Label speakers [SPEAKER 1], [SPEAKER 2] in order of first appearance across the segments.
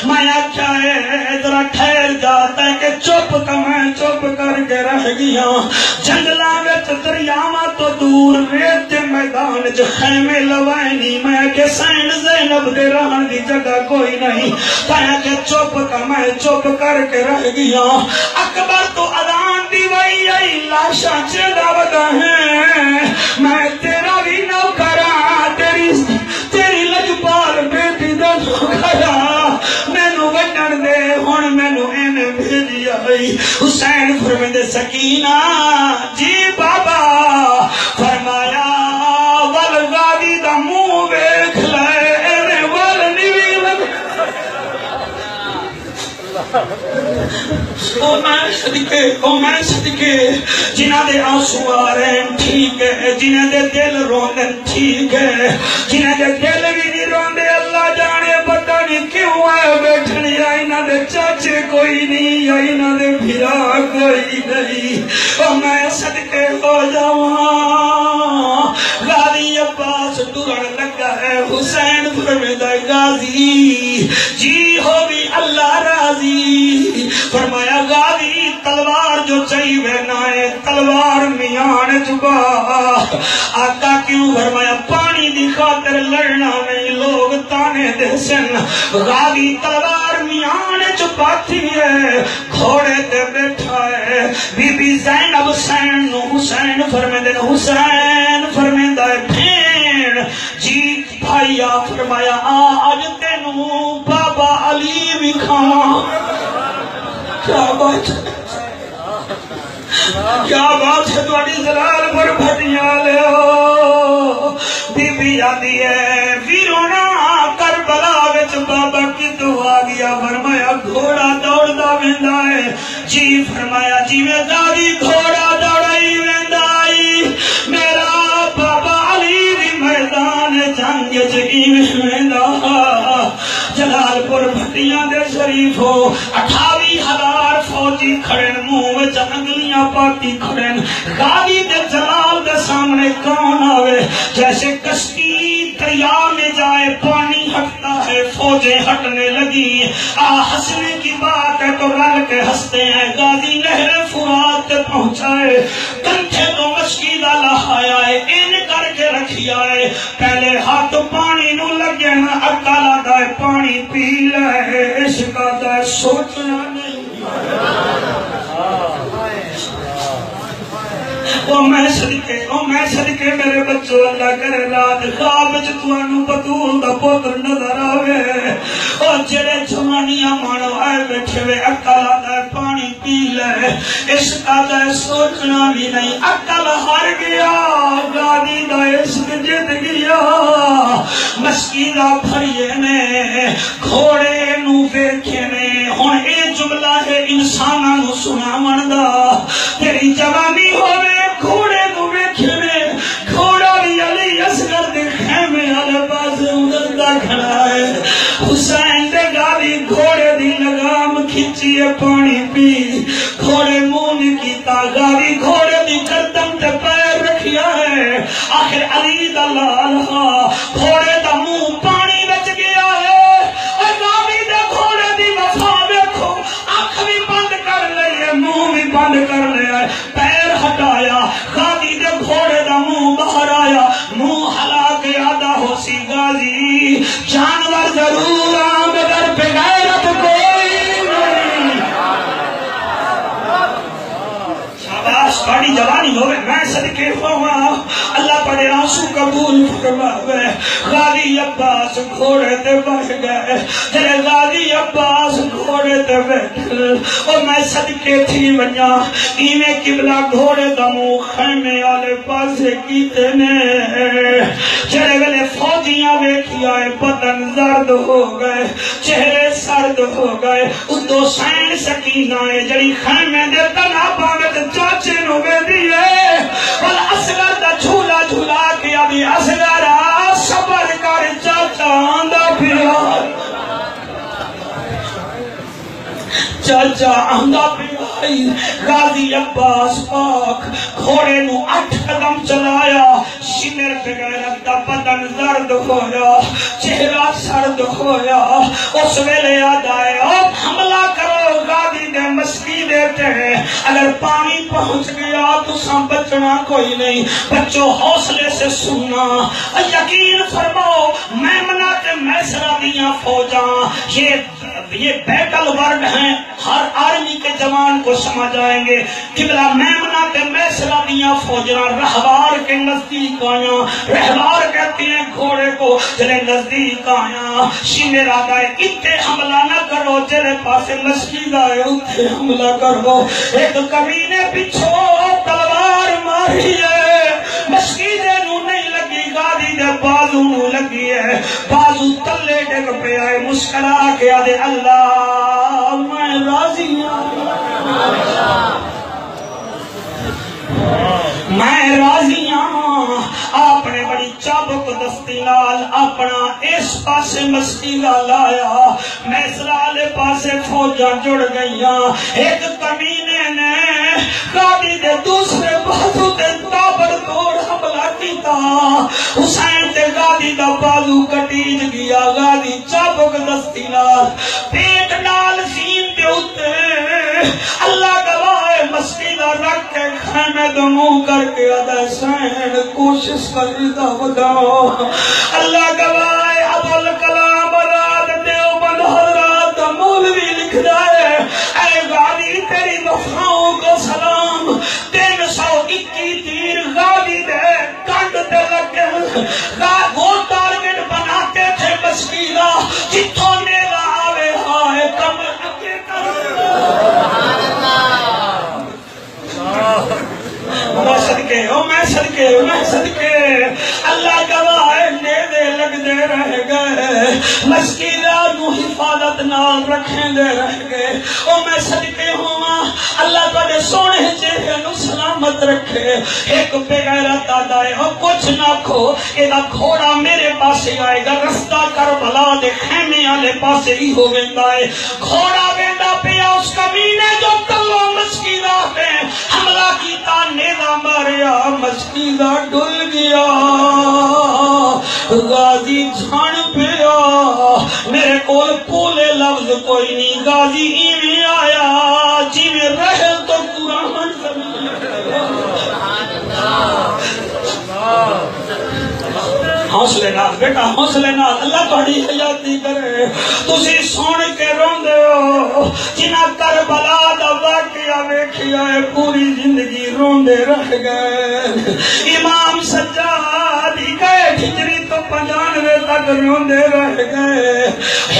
[SPEAKER 1] میں آخیا ہے ذرا ٹھہر جاتا ہے کہ چپ تو میں چپ کر کے رہ گیا جنگلاں وچ دریاواں تو دور ریت دے میدان وچ خیمے لوائے نہیں میں کہ سین زینب دے رہن دی جگہ کوئی نہیں میں کہ چپ تو میں چپ کر کے رہ گیا اکبر تو اذان دی وئی آئی لاشاں چڑا ودا ہے میں تیرا بھی نوکر تیری لجپال بیٹی دا نوکر مینوں وڈن دے ہن مینوں اینے بھیجی آئی حسین فرماندے سکینہ جی بابا فرمایا ول غازی دا منہ ویکھ لے اینے ول نہیں لگ او میں صدقے جنہ دے آنسو آ رہے ہیں ٹھیک ہے جنہ دے دل روندے ٹھیک ہے جنہ دے دل بھی نہیں روندے اللہ جانے پتہ نہیں کیوں آئے بیٹھنی آئینہ دے چاچے کوئی نہیں آئینہ دے بھرا کوئی نہیں او میں صدقے ہو جاؤں غازی عباس ٹرن لگا ہے حسین فرمیدہ غازی جی ہوگی اللہ راضی فرمایا غازی تلوار جو چاہیے نائے تلوار میان چکا آقا کیوں فرمایا پانی دی خاطر لڑنا نہیں لوگ تانے دے سن غازی تلوار میان چپاتی ہے گھوڑے تے بیٹھا ہے بی بی زینب حسین نو حسین فرمیندے حسین فرمیندہ بھین جی بھائیا فرمایا آج تینوں بابا علی بھی کھاں کیا بات ہے کیا بات ہے تواڈی زلال پر بھٹیاں لے ہو بی بی آدھی ہے ویرونا کربلا وچ بابا کتوں آ گیا فرمایا گھوڑا دوڑدا ویندا ہے جی فرمایا جی میں غازی گھوڑا دوڑائی ویندا آئی میرا بابا علی دی میدان جنگ وچ ایویں ویندا جلال پور بھٹیاں دے شریف ہو 28,000 فوجی کھڑے منہ وچ انگلیاں پاتی کھڑے غازی دے جلال دے سامنے کون آوے جیسے کشتی دریا میں جائے پانی ہٹتا ہے فوجیں ہٹنے لگی ہنسنے کی بات ہے تو رل کے ہنستے ہیں غازی نہر فرات پہنچائے کنٹھے تو مشکی دا لہایا ہے ان کر کے رکھیا ہے پہلے ہاتھ پانی نو لگے نا اکالا دا پانی پی لے عشق دا سوچنا نہیں او میں صدقے میرے بچوں اللہ کرے رات خواب وچ تانوں بطول دا پتر نظر آوے او جڑے جوانیاں مانو آئے بیٹھے وے عقل دا پانی پی لے عشق دا سوچنا بھی نہیں عقل ہار گیا غازی دا عشق جت گیا مسکی دا بھریے نے گھوڑے نو ویکھے نے ہن اے جملہ ہے انساناں نو سناون دا تیری جوانی ہوے گھوڑے کو ویکھنے گھوڑا بھی علی اصغر دے خیمے والے پاس اڑدا کھڑا ہے حسین دے غازی گھوڑے دی لگام کھچی پانی پی گھوڑے منہ نہیں کیتا غازی گھوڑے دی گردن تے پیر رکھیا ہے آخر علی دا لالا گھوڑے دا منہ پانی وچ گیا ہے اور غازی دے گھوڑے دی وفا دیکھو اکھ بھی بند کر لئی منہ بھی بند کر لیا پیر ہٹایا غازی دے گھوڑے دا منہ باہر آیا منہ ہلا کے آدھا ہو سی غازی جانور ضرور آ مگر بغیرت کوئی نہیں شاباش بڑی جوانی ہوئے میں صدقے ہوا اللہ پڑے آنسو قبول فرماوے غازی عباس گھوڑے تے بیٹھ گئے جڑے غازی عباس گھوڑے تے بیٹھے اور میں صدقے تھی ونیا ایویں قبلہ گھوڑے دا منہ خیمے والے پاسے کیتے نے جڑے ویلے فوجیاں ویکھی آئے بدن زرد ہو گئے چہرے سرد ہو گئے ادو سین سکینہ ہے جڑی خیمے دے تناباں وچ چاچے نو ویندی ہے اور اصغر دا جھولا جھولا کے ابھی اصغر صبر کر چاچا آندا پھرا چاچا آندا پھرا غازی عباس پاک گھوڑے نو 8 قدم چلایا شمر بغیرت دا بدن زرد ہویا چہرہ سرد ہویا، اس ویلے یاد آئے اور حملہ کرو غازی دے مسکی دیتے ہیں، اگر پانی پہنچ گیا تو سام بچنا کوئی نہیں۔ بچوں حوصلے سے سننا، یقین فرماؤ میمنہ تے میسرہ دیاں فوجاں، یہ بیٹل ورڈ ہیں، ہر آرمی کے جوان کو سمجھ آئیں گے۔ قبلہ میمنہ تے میسرہ دیاں فوجاں رہوار کے نزدیک آیاں، رہوار کہتے ہیں گھوڑے کو، جلے نزدیک آیاں، شیمیر آگائے اتے حملہ نہ کرو، جلے پاسے مسجد آئے اتے حملہ کرو۔ ایک کمینے پچھو تلوار ماری ہے، مسجد نو نہیں لگی، غازی دے بازو نو لگی ہے، بازو تلے ڈگ پہ آئے، مسکرا کے آدھے اللہ میں راضی ہوں، میں راضی ہوں۔ آپ نے بڑی چابک دستی نال اپنا اس پاسے مسیلہ لایا، میسرہ لے پاسے فوجاں جڑ گئیاں، ایک کمینے نے غازی دے دوسرے بازو تے تابڑ توڑ حملہ کیتا، حسین تے غازی دا بازو کٹیج گیا، غازی چابک دستی نال پیٹ نال سین دے اتے اللہ گواہ مسیلہ رکھ کے خیمے دو منہ کر کے ادا سین کوشش کریدہ وداؤ، اللہ گواہ ابوالکلام رات دیوبند حضرات مولوی لکھ جائے، اے غازی تیری وفاؤں کو سلام، 321 تیر غازی دے کنڈ تے لگے، وہ ٹارگٹ بناتے تھے مسکیلہ، جتوں نیلا آوے ہائے کم اکے کر میں صدقے اللہ گواہ نیدے لگ دے رہ گئے، مسکینہ نو حفاظت نال رکھیں دے رہ گئے، میں صدقے ہوا اللہ تھوڑے سونے چہرے نو سلامت رکھے۔ ایک بغیرت آدائے کچھ نہ کھو، ایدہ گھوڑا میرے پاسے آئے گا، رستہ کربلا دے خیمے آلے پاسے ہی ہو گئندا ہے، گھوڑا ویندا پیا اس کمینے جو کلو مسکینہ پہ حملہ کیتا، نیدہ ماریا مسکینہ ڈل گیا، غازی جھان پیا، میرے کول پولے لفظ کوئی نہیں، غازی ایویں آیا جی میں رہے تو قرآن زمین، حوصلے نال بیٹا حوصلے نال اللہ تہاڈی حیاتی کرے۔ تسی سن کے روندے ہو، جنہاں کربلا دا واقعہ ویکھیا ہے پوری زندگی روندے رہ گئے، امام سجاد ہی گئے ہجری تو 95 تک روندے رہ گئے۔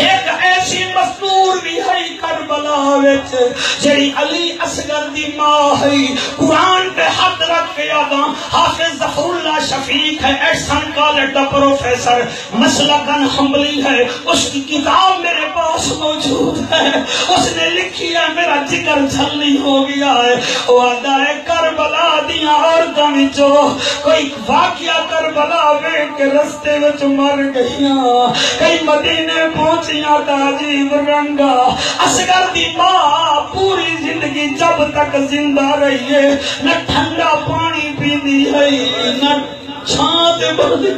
[SPEAKER 1] ایک ایسی مستور بھی ہے کربلا وچ جڑی علی اصغر دی ماں ہے، قرآن پہ حد رکھ کے آدھا حافظ ظفر اللہ شفیق ہے، ایسن کالج دا پروفیسر، مسلکن حنبلی ہے، اس کی کتاب میرے پاس موجود ہے، اس نے لکھی ہے، میرا جگر جھلنی ہو گیا ہے، وہ آدھا ہے کربلا دیا عورتوں وچوں کوئی واقعہ کربلا ویکھ کے رستے وچ مر گئیاں، کئی مدینے پہنچیاں تا عجیب رنگا، اصغر دی ماں پوری زندگی جب تک زندہ رہی ہے نہ ٹھنڈا پانی پیندی ہے نہ چھاں تے بردی،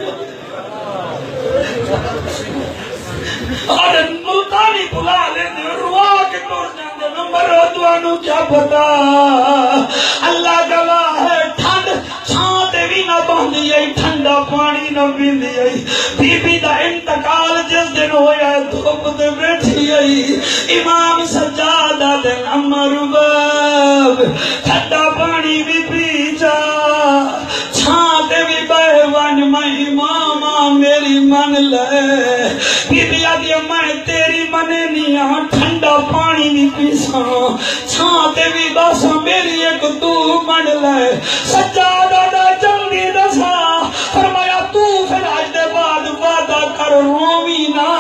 [SPEAKER 1] اور ملتانی بلا لیندے روا کے ٹر جاندے، نمبر دوانو کیا پتا، اللہ گواہ ہے ٹھنڈ چھاں تے بھی نہ باندھی ہے، ٹھنڈا پانی نہ پیندی ہے، بی بی دا انتقال جس دن ہویا ہے دھوپ تے بیٹھی ہے، امام سجادہ دے نمبر باب ٹھنڈا پانی بھی پی جا، چھاں تے بھی بے ون میں امامہ میری من لے، بی بی آدھی میں تیری منے نہیں ٹھنڈا پانی بھی پیساں، چھاں تے بھی باسا میری ایک تو من لے، سجادہ دا جلدی دسا، فرمایا تو پھر آج دے بعد وعدہ کر رومی نا،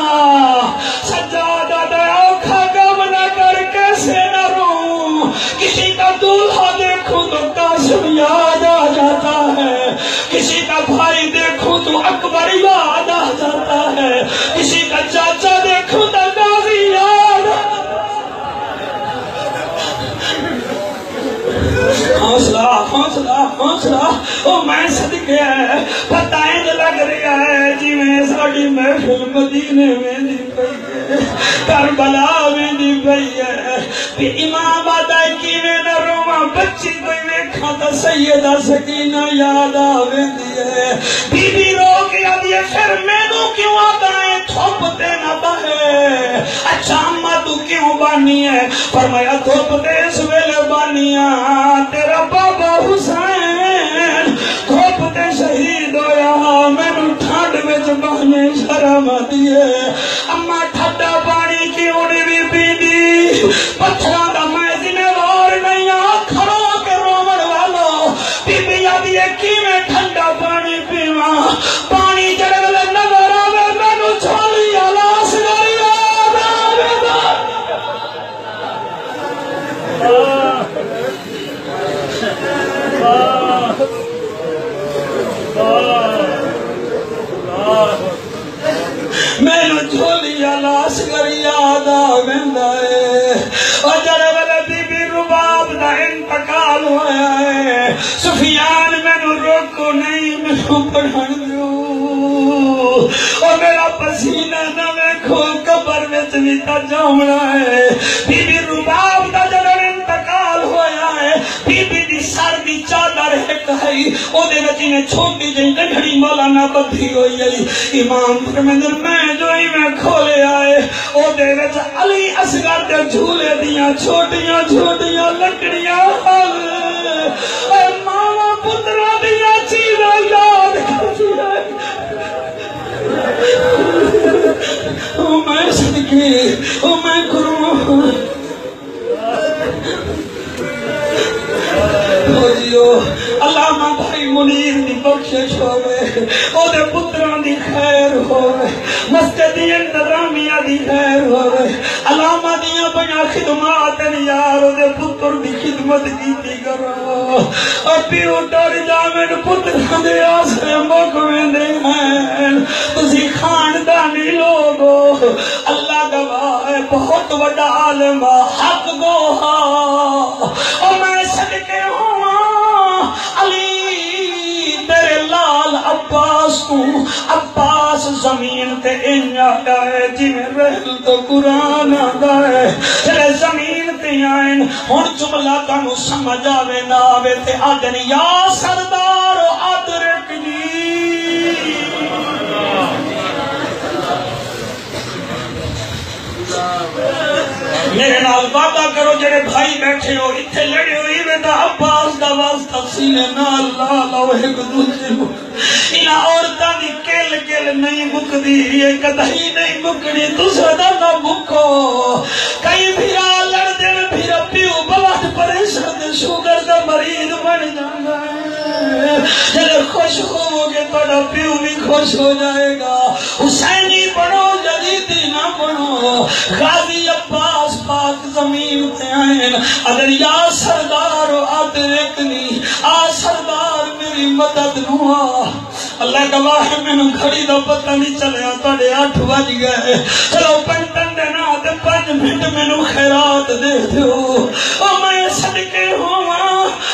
[SPEAKER 1] سجادہ دا اوکھا کام نہ کر کیسے نہ روم، کسی کا دولہا دیکھوں تو قاسم یاد آ جاتا ہے، کسی کا بھائی دیکھوں تو اکبر یاد آ جاتا ہے، کسی کا چاچا دیکھوں تو غازی یاد آ جاتا ہے۔ حوصلہ حوصلہ حوصلہ، او میں صدقے ہے پتہ لگ رہا ہے جی میں ساڑی محفل مدینے میں دی پئی ہے کربلا میں دی پئی ہے بھی امام آدھائی کی میں نہ روما بچی کوئی ویکھا تا سیدہ سکینہ یاد آوے دی ہے بی بی رو کے آدھے پھر میں نو کیوں آدھائیں تھوپتے نہ بہے اچھا اممہ تو کیوں بانی ہے فرمایا تھوپتے اس ویلے بانیاں تیرا بابا حسین تھوپتے شہید ہویا میں نو ٹھانڈ وچ بہنے شرم دیئے اممہ ٹھڈا پانی کیوں نہیں پیندی پتھراں دا میں ذمہ وار نہیں کھڑا کے رومن والو بی بی آدھی کی میں ٹھنڈا پانی پیواں پانی جڑے ویلے نظر آوے مینوں جھولی الاس گئی یاد آوے مینوں جھولی الاس گئی یاد آویندا ہے او جڑے ویلے بی بی رباب دا انتقال ہویا ہے سفیان مینوں روکو نہیں مینوں پڑھن دیو او میرا پسینہ نہ ویکھو قبر وچ وی تا جاونا ہے بی بی رباب دا جڑا انتقال ہویا ہے بی بی دی سر دی چادر ایک ہے او دے وچ نے چھوٹی جہی گھڑی مولانا بدھی ہوئی ہے امام فرماندے میں جو ہی میں کھولے آئے او دے وچ علی اصغر دے جھولے دیاں چھوٹیاں چھوٹیاں لکڑیاں اے ماما پترا دیاں چیزاں یاد کرتی ہے او میں صدقے او میں قربان علامہ بھائی منیر دی بخشش ہوئے او دے پتران دی خیر ہوئے مسجد دی انتظامیہ دی خیر ہوئے علامہ دیاں بنا خدمات یار او دے پتر دی خدمت کیتی کرو اور پیو ڈر جامن پتران دے آسرے موقعے دے ہیں تسی خاندانی لوگو اللہ گواہ ہے بہت وڈا عالم حق گوہا اور میں صدقے ہوں علی تیرے لال عباس کو عباس زمین تے انجا ہے جی میں رہل تو قرآن آدھا ہے تیرے زمین تے آئین ہون جملہ تانو سمجھ آوے نہ آوے تے آدن یا سردار ادرک جی میرے نال وعدہ کرو جڑے بھائی بیٹھے ہو اتھے لڑے ہوئی بیٹا عباس دا واسطہ سینے نال لا لو ایک دوسرے کو انہا عورتاں دی کل کل نہیں مکدی یہ کدھائی نہیں مکڑی دوسرا نہ مکو کئی بھیرا لڑ دے بھیرا پیو بلاد پریشر دے شوگر دا مریض بن جانا ہے جلے خوش ہوگے توڑا پیو بھی خوش ہو جائے گا حسینی بڑھو جدیدی نہ بڑھو غازی عباس پاک زمین تے آئین اگر یا سردار ادرکنی آ سردار میری مدد نوا اللہ گواہ ہے میں نے گھڑی دا پتہ نہیں چلیا توڑے 8 بج گئے چلو پنٹن دینا تے 5 منٹ میں نے خیرات دے دیو او میں صدقے ہوا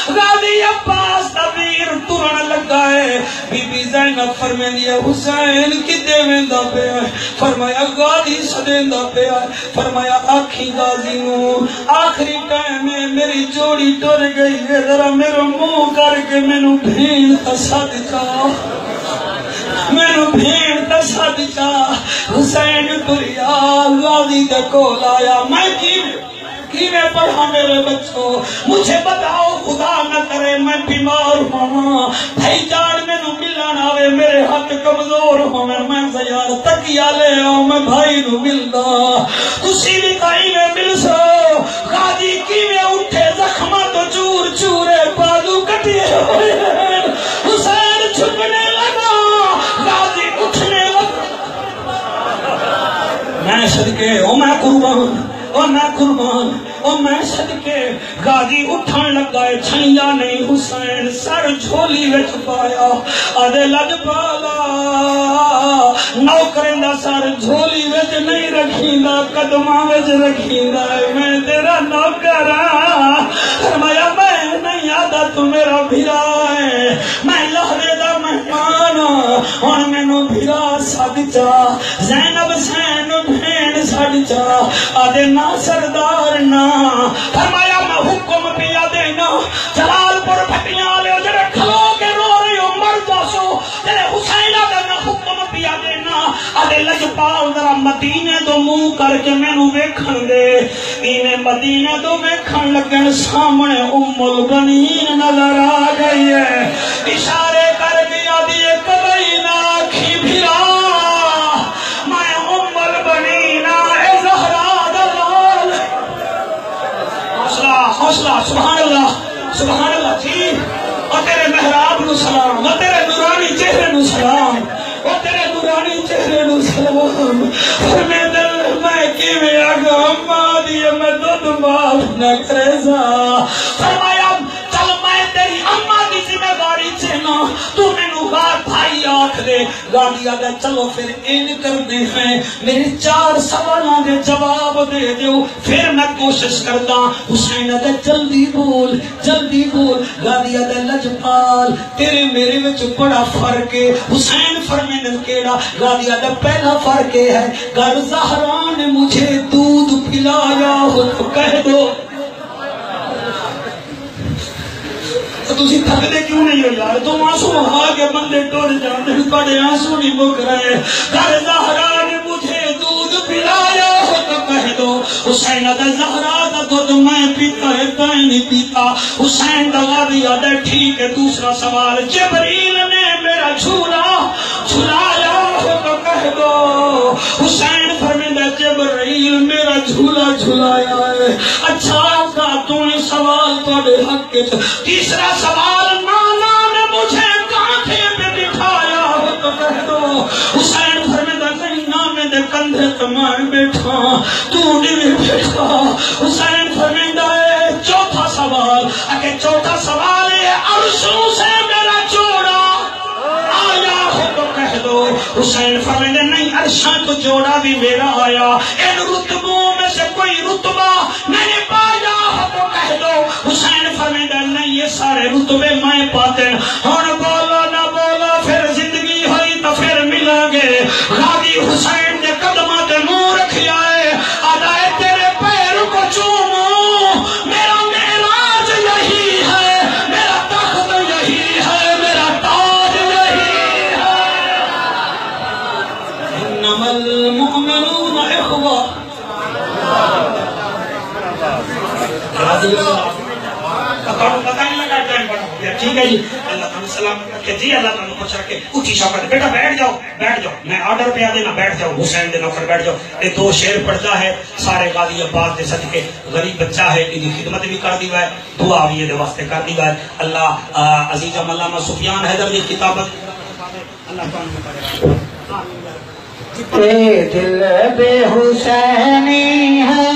[SPEAKER 1] غازی عباس تبیر ترن لگا ہے بی بی زینب فرمائیں حسین کی دیویں دا پہ ہے فرمایا غازی سدیں دا پہ ہے فرمایا آکھی غازی نو آخری ٹائم میں میری جوڑی ٹر گئی ہے ذرا میرا منہ کر کے میں نو بھین تا صدقہ میں نو بھین تا صدقہ حسین تریا غازی دے کول آیا میں کی میں پڑھا میرے بچوں مجھے بتاؤ خدا نہ کرے میں بیمار ہوں بھائی جان میں نو ملان آوے میرے ہاتھ کمزور ہوں میں زیاد تکیا لے آؤں میں بھائی نو ملدا تسی بھی کہیں میں مل سو غازی کی میں اٹھے زخمہ تو چور چورے بازو کٹے ہوئے حسین چھکنے لگا غازی اٹھنے لگا میں صدقے او میں قربان او میں قربان او میں صدقے غازی اٹھن لگا ہے چھنیا نہیں حسین سر جھولی وچ پایا آدھے لج پالا نوکریں دا سر جھولی وچ نہیں رکھیندا قدماں وچ رکھیندا ہے میں تیرا نوکر ہاں فرمایا میں نہیں آدھا تو میرا بھرا ہے میں لہرے دا مہمان ہن مینوں بھرا سد چا زینب حسین بہن سد چا آدے نا سردار نا فرمایا میں حکم پیا دینا جلال پور پھٹیاں والے جڑے کھلو کے رو رہے ہو مر جاسو تیرے حسین دا میں حکم پیا دینا آدے لجپال ذرا مدینے تو منہ کر کے مینوں ویکھن دے اینے مدینے تو ویکھن لگن سامنے ام البنین نظر آ گئی ہے اشارے کر دیا دیے کبھی نہ آکھی بھرا میں ام البنین اے زہرا دلال حوصلہ حوصلہ سبحان اللہ جی اور تیرے محراب نو سلام اور تیرے نورانی چہرے نو سلام اور تیرے نورانی چہرے نو سلام اور میں دل میں کیویں آگا اماں دیے میں دودھ معاف نہ کرے سا فرمایا چل میں تیری اماں دی ذمہ داری چینا تو مینوں بات بھائی آکھ دے گاڑی آگا چلو پھر این کرنے ہیں میرے 4 سوالاں دے جواب دے دیو پھر میں کوشش کرتا حسین آگا جلدی بول گاڑی آگا لجپال تیرے میرے وچ بڑا فرق ہے حسین فرمیندن کیڑا گاڑی آگا پہلا فرق ہے گر زہرا نے مجھے دودھ پلایا ہو تو کہہ دو تسی تھکدے کیوں نہیں ہو یار تم آنسو ہا کے بندے ٹوٹ جاندے بڑے آنسو نہیں مک رہے گر زہرا نے مجھے دودھ پلایا ہو تو کہہ دو حسین دا زہرا دا دودھ میں پیتا ہے تائیں نہیں پیتا حسین دا غادی آدھا ٹھیک ہے دوسرا سوال جبریل نے میرا جھلایا ہو تو کہہ دو حسین فرمیندہ جبریل میرا جھولا جھلایا ہے اچھا کا تو نے سوال توڑے حق کے تیسرا سوال نانا نے مجھے کانٹے پہ بٹھایا ہو تو کہہ دو حسین فرمیندہ نہیں نانے دے کندھے تمہارے بیٹھا تو نہیں بیٹھا حسین فرمیندہ ہے چوتھا سوال اگر چوتھا سوال ہے عرشوں سے میرا جوڑا آیا ہو تو کہہ دو حسین فرمیندہ نہیں عرشاں تو جوڑا بھی میرا آیا ان رتبوں میں سے کوئی رتبہ میں نے پایا ہو تو کہہ دو حسین فرمیندہ نہیں یہ سارے رتبے میں پاتے اور بولا نہ بولا پھر زندگی ہوئی تو پھر ملا گے غازی حسین نے قدمات نور رکھیا ہے آدھائے تیرے پیر کو چومو میرا معراج یہی ہے میرا تخت یہی ہے میرا تاج یہی ہے انما المؤمنون اخوہ پتہ نہیں لگا ٹائم بڑا ہو گیا ٹھیک ہے جی اللہ تعالیٰ سلامت رکھے جی اللہ تعالیٰ خوش رکھے اٹھی شوکت بیٹا بیٹھ جاؤ میں آرڈر پہ دینا بیٹھ جاؤ حسین دے نوکر بیٹھ جاؤ یہ 2 شعر پڑھتا ہے سارے غازی عباس دے صدقے غریب بچہ ہے ان کی خدمت بھی کر دیوا ہے دعا بھی یہ واسطے کر دیوا ہے اللہ عزیز علامہ سفیان حیدر دی کتابت اللہ تعالیٰ دل بے حسینی ہے